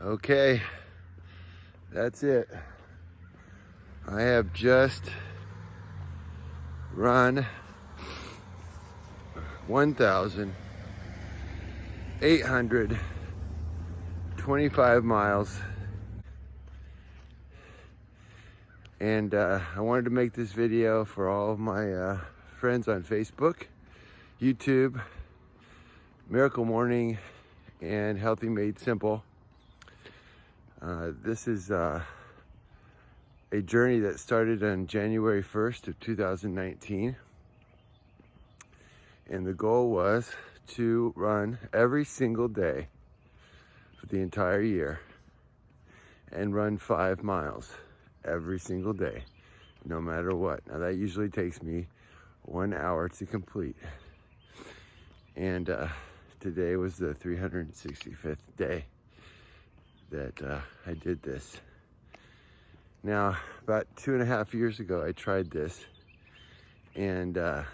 Okay, that's it. I have just run 1,825 miles, and I wanted to make this video for all of my friends on Facebook, YouTube, Miracle Morning, and Healthy Made Simple. This is a journey that started on January 1st of 2019. And the goal was to run every single day for the entire year and run 5 miles every single day, no matter what. Now that usually takes me 1 hour to complete. And today was the 365th day that I did this. Now, about 2.5 years ago, I tried this, and I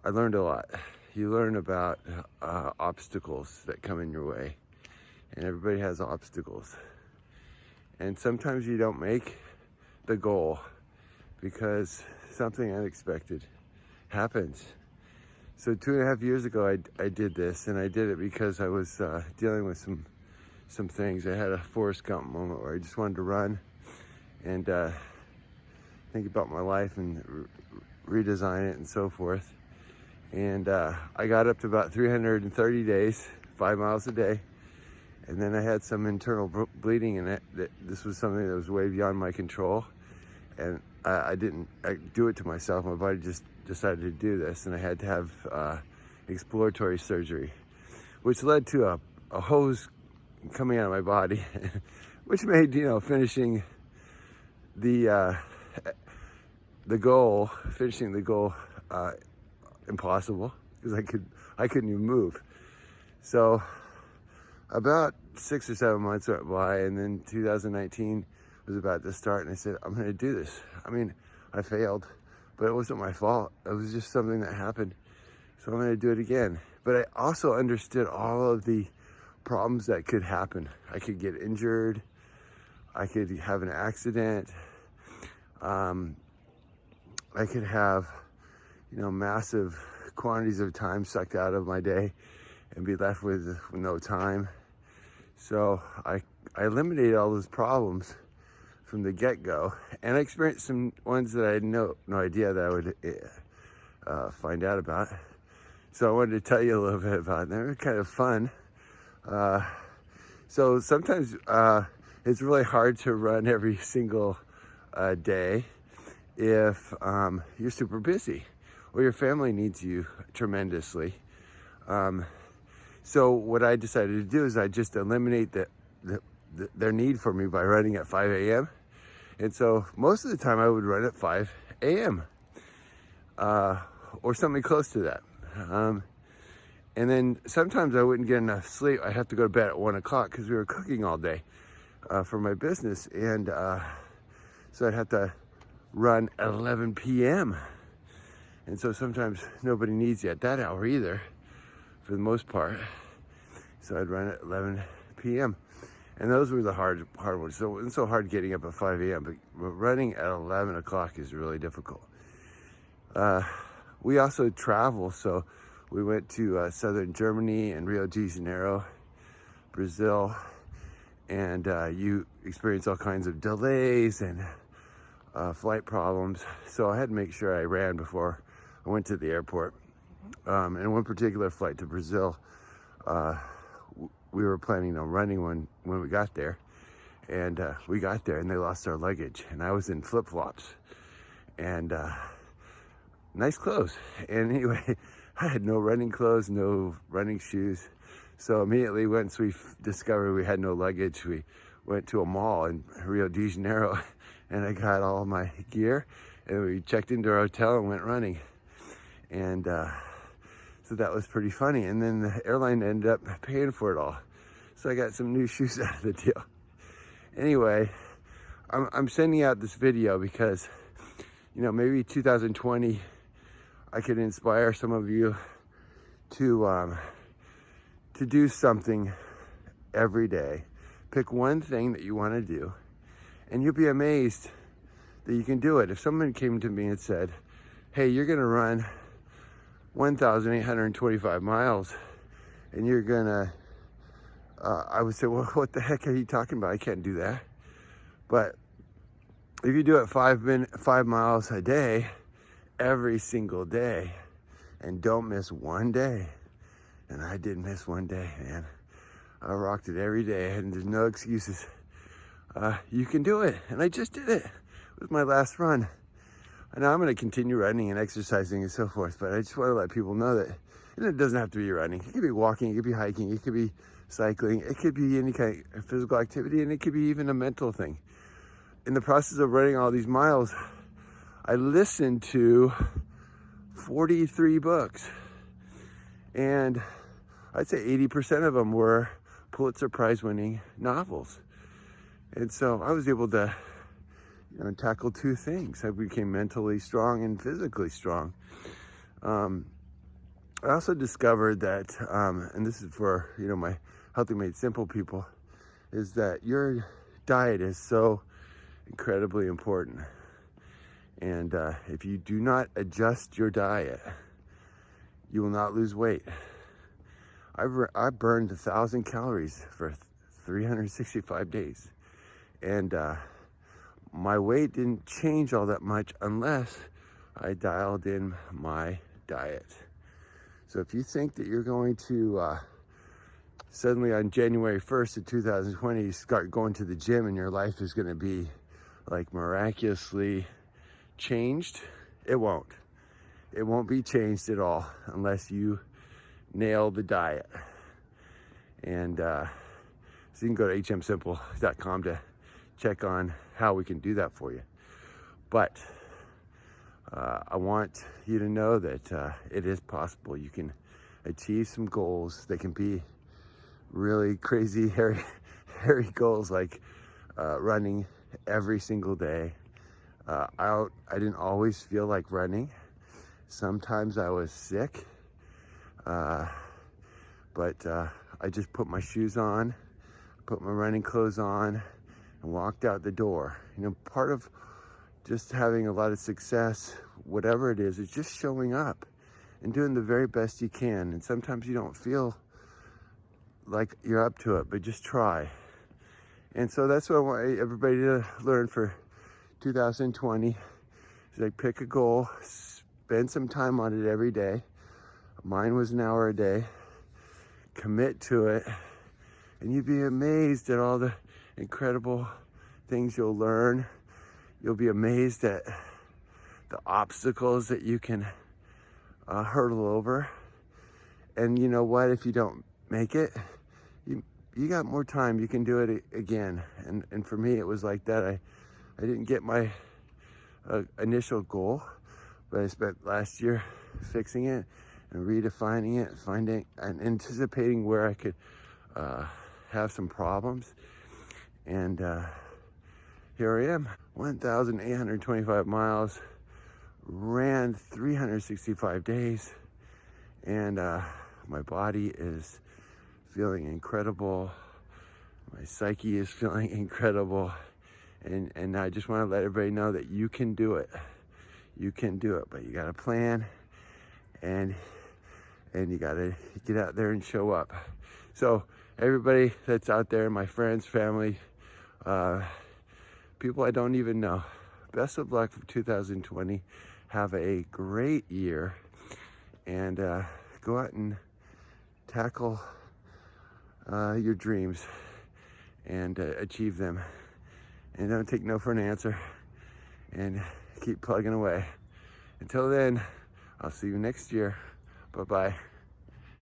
learned a lot. You learn about obstacles that come in your way, and everybody has obstacles. And sometimes you don't make the goal because something unexpected happens. So 2.5 years ago, I did this, and I did it because I was dealing with some things. I had a Forrest Gump moment where I just wanted to run and think about my life and redesign it and so forth. And I got up to about 330 days, 5 miles a day. And then I had some internal bleeding, and this was something that was way beyond my control. And I didn't do it to myself. My body just decided to do this, and I had to have exploratory surgery, which led to a hose coming out of my body, which made, finishing the goal impossible, because I couldn't even move. So about 6 or 7 months went by, and then 2019 was about to start, and I said, I'm going to do this. I mean, I failed, but it wasn't my fault. It was just something that happened. So I'm going to do it again. But I also understood all of the problems that could happen. I could get injured. I could have an accident. I could have, massive quantities of time sucked out of my day and be left with no time. So I eliminated all those problems from the get-go, and I experienced some ones that I had no idea that I would find out about. So I wanted to tell you a little bit about them. They were kind of fun. So sometimes it's really hard to run every single day if you're super busy or your family needs you tremendously. So what I decided to do is I just eliminate their need for me by running at 5 a.m. And so most of the time I would run at 5 a.m. Or something close to that. And then sometimes I wouldn't get enough sleep. I'd have to go to bed at 1 o'clock because we were cooking all day for my business. And so I'd have to run at 11 p.m. And so sometimes nobody needs you at that hour either, for the most part. So I'd run at 11 p.m. And those were the hard ones. So it wasn't so hard getting up at 5 a.m., but running at 11 o'clock is really difficult. We also travel, so we went to southern Germany and Rio de Janeiro, Brazil, and you experience all kinds of delays and flight problems. So I had to make sure I ran before I went to the airport. And one particular flight to Brazil, we were planning on running when we got there. And we got there and they lost our luggage. And I was in flip-flops and nice clothes. And anyway, I had no running clothes, no running shoes. So immediately once we discovered we had no luggage, we went to a mall in Rio de Janeiro and I got all my gear and we checked into our hotel and went running. And so that was pretty funny. And then the airline ended up paying for it all. So I got some new shoes out of the deal. Anyway, I'm sending out this video because, maybe 2020, I could inspire some of you to do something every day Pick one thing that you want to do, and you'll be amazed that you can do it. If someone came to me and said, hey, you're going to run 1,825 miles, and you're going to, I would say, well, what the heck are you talking about? I can't do that. But if you do it 5 miles a day, every single day, and don't miss one day, and I didn't miss one day, man. I rocked it every day, and there's no excuses. You can do it, and I just did it. It was my last run. And I'm going to continue running and exercising and so forth, but I just want to let people know that it doesn't have to be running. It could be walking, it could be hiking, it could be cycling, it could be any kind of physical activity, and it could be even a mental thing. In the process of running all these miles, I listened to 43 books, and I'd say 80% of them were Pulitzer Prize winning novels. And so I was able to tackle two things. I became mentally strong and physically strong. I also discovered that, and this is for, my Healthy Made Simple people, is that your diet is so incredibly important. And if you do not adjust your diet, you will not lose weight. I burned 1,000 calories for 365 days. And my weight didn't change all that much unless I dialed in my diet. So if you think that you're going to suddenly on January 1st of 2020 start going to the gym and your life is going to be like miraculously changed, it won't. It won't be changed at all unless you nail the diet. And so you can go to hmsimple.com to check on how we can do that for you. But I want you to know that it is possible. You can achieve some goals that can be really crazy, hairy goals, like running every single day. I didn't always feel like running. Sometimes I was sick, but I just put my shoes on, put my running clothes on, and walked out the door. Part of just having a lot of success, whatever it is just showing up and doing the very best you can. And sometimes you don't feel like you're up to it, but just try. And so that's what I want everybody to learn for 2020 is like pick a goal, spend some time on it every day. Mine was an hour a day. Commit to it, and you'd be amazed at all the incredible things you'll learn. You'll be amazed at the obstacles that you can hurdle over. And you know what? If you don't make it, you got more time. You can do it again. And for me, it was like that. I didn't get my initial goal, but I spent last year fixing it and redefining it, finding and anticipating where I could have some problems. And here I am, 1,825 miles, ran 365 days, and my body is feeling incredible. My psyche is feeling incredible. And I just want to let everybody know that you can do it. You can do it, but you got to plan, and you got to get out there and show up. So everybody that's out there, my friends, family, people I don't even know, best of luck for 2020. Have a great year, and go out and tackle your dreams and achieve them. And don't take no for an answer, and keep plugging away. Until then, I'll see you next year. Bye-bye.